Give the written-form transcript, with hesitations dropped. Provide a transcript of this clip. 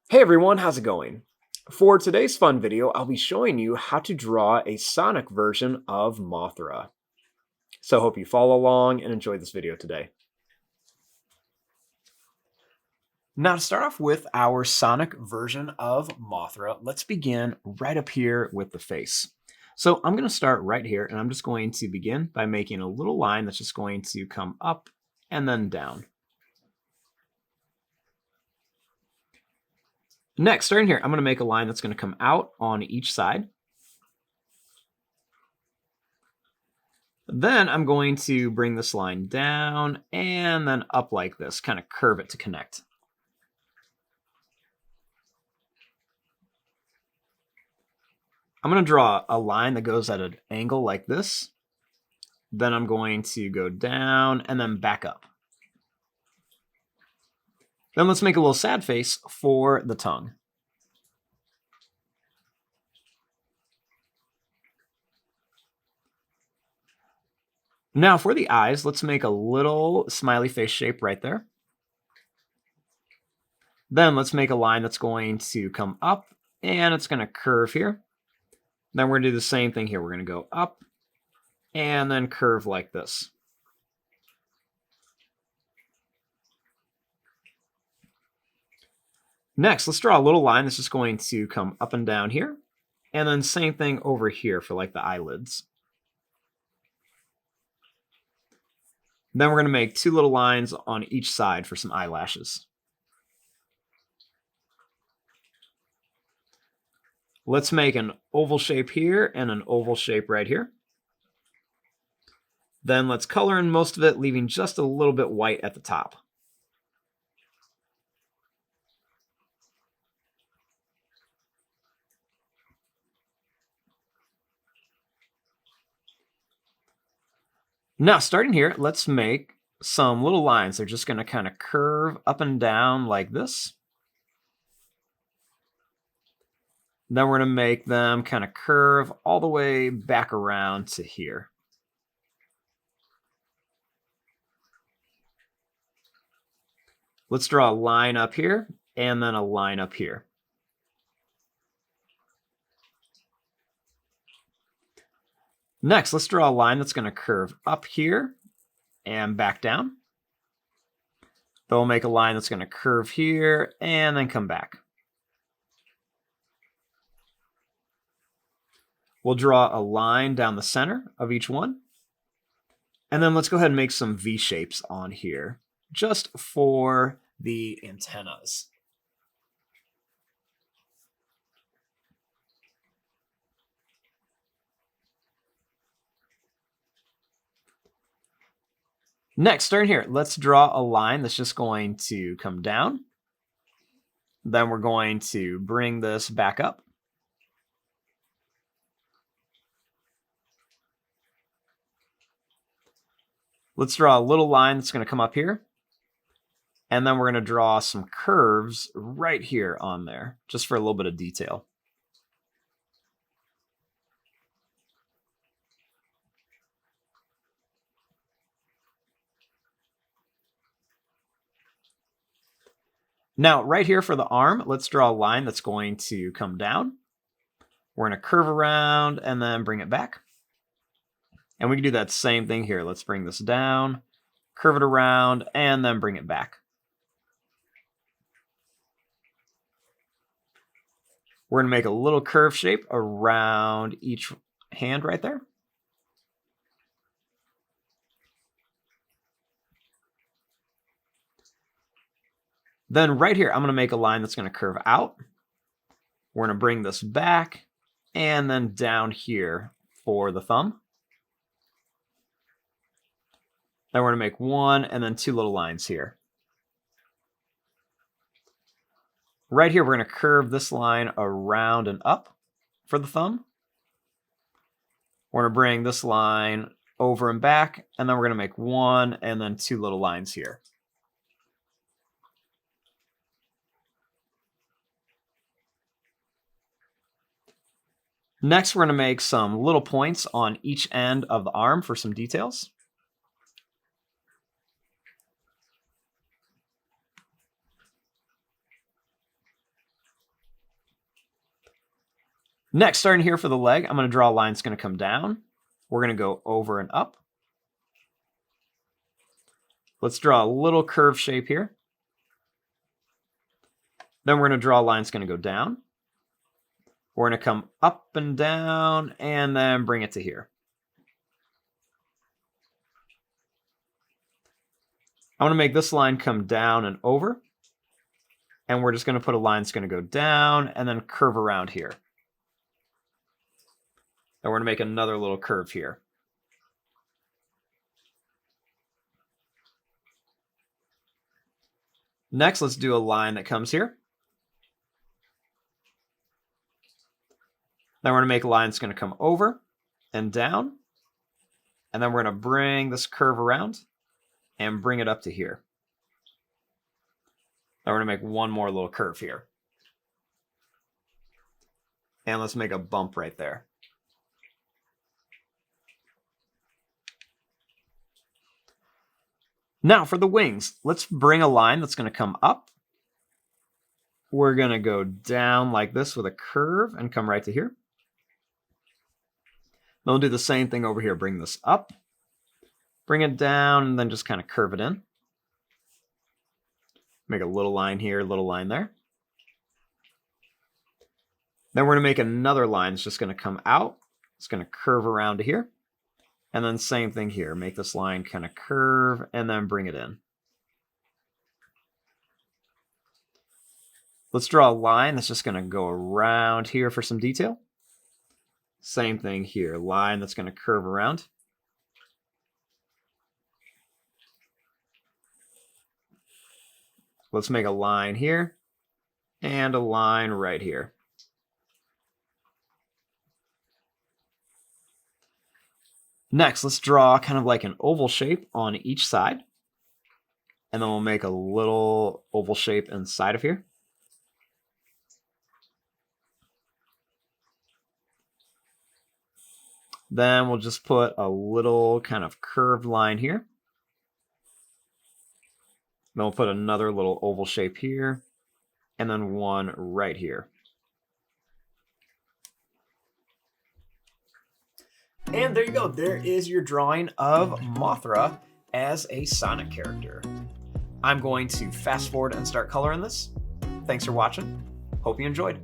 Hey everyone, how's it going? For today's fun video, I'll be showing you how to draw a Sonic version of Mothra. So hope you follow along and enjoy this video today. Now to start off with our Sonic version of Mothra, let's begin right up here with the face. So I'm going to start right here and I'm just going to begin by making a little line that's just going to come up and then down. Next, starting here, I'm going to make a line that's going to come out on each side. Then I'm going to bring this line down and then up like this, kind of curve it to connect. I'm going to draw a line that goes at an angle like this. Then I'm going to go down and then back up. Then let's make a little sad face for the tongue. Now for the eyes, let's make a little smiley face shape right there. Then let's make a line that's going to come up and it's going to curve here. Then we're going to do the same thing here. We're going to go up and then curve like this. Next, let's draw a little line that's just going to come up and down here. And then same thing over here for like the eyelids. Then we're going to make two little lines on each side for some eyelashes. Let's make an oval shape here and an oval shape right here. Then let's color in most of it, leaving just a little bit white at the top. Now, starting here, let's make some little lines. They're just going to kind of curve up and down like this. Then we're going to make them kind of curve all the way back around to here. Let's draw a line up here and then a line up here. Next, let's draw a line that's going to curve up here and back down. Then we'll make a line that's going to curve here and then come back. We'll draw a line down the center of each one. And then let's go ahead and make some V shapes on here, just for the antennas. Next, starting here, let's draw a line that's just going to come down. Then we're going to bring this back up. Let's draw a little line that's going to come up here. And then we're going to draw some curves right here on there, just for a little bit of detail. Now, right here for the arm, let's draw a line that's going to come down. We're going to curve around and then bring it back. And we can do that same thing here. Let's bring this down, curve it around, and then bring it back. We're going to make a little curve shape around each hand right there. Then right here, I'm going to make a line that's going to curve out. We're going to bring this back and then down here for the thumb. Then we're going to make one and then two little lines here. Right here, we're going to curve this line around and up for the thumb. We're going to bring this line over and back, and then we're going to make one and then two little lines here. Next, we're going to make some little points on each end of the arm for some details. Next, starting here for the leg, I'm going to draw a line that's going to come down. We're going to go over and up. Let's draw a little curve shape here. Then we're going to draw a line that's going to go down. We're going to come up and down and then bring it to here. I want to make this line come down and over. And we're just going to put a line that's going to go down and then curve around here. And we're going to make another little curve here. Next, let's do a line that comes here. Then we're going to make a line that's going to come over and down. And then we're going to bring this curve around and bring it up to here. Now we're going to make one more little curve here. And let's make a bump right there. Now for the wings, let's bring a line that's going to come up. We're going to go down like this with a curve and come right to here. Then we'll do the same thing over here. Bring this up, bring it down, and then just kind of curve it in. Make a little line here, a little line there. Then we're going to make another line that's just going to come out. It's going to curve around to here. And then same thing here. Make this line kind of curve and then bring it in. Let's draw a line that's just going to go around here for some detail. Same thing here. Line that's going to curve around. Let's make a line here and a line right here. Next, let's draw kind of like an oval shape on each side. And then we'll make a little oval shape inside of here. Then we'll just put a little kind of curved line here. Then we'll put another little oval shape here, and then one right here. And there you go. There is your drawing of Mothra as a Sonic character. I'm going to fast forward and start coloring this. Thanks for watching. Hope you enjoyed.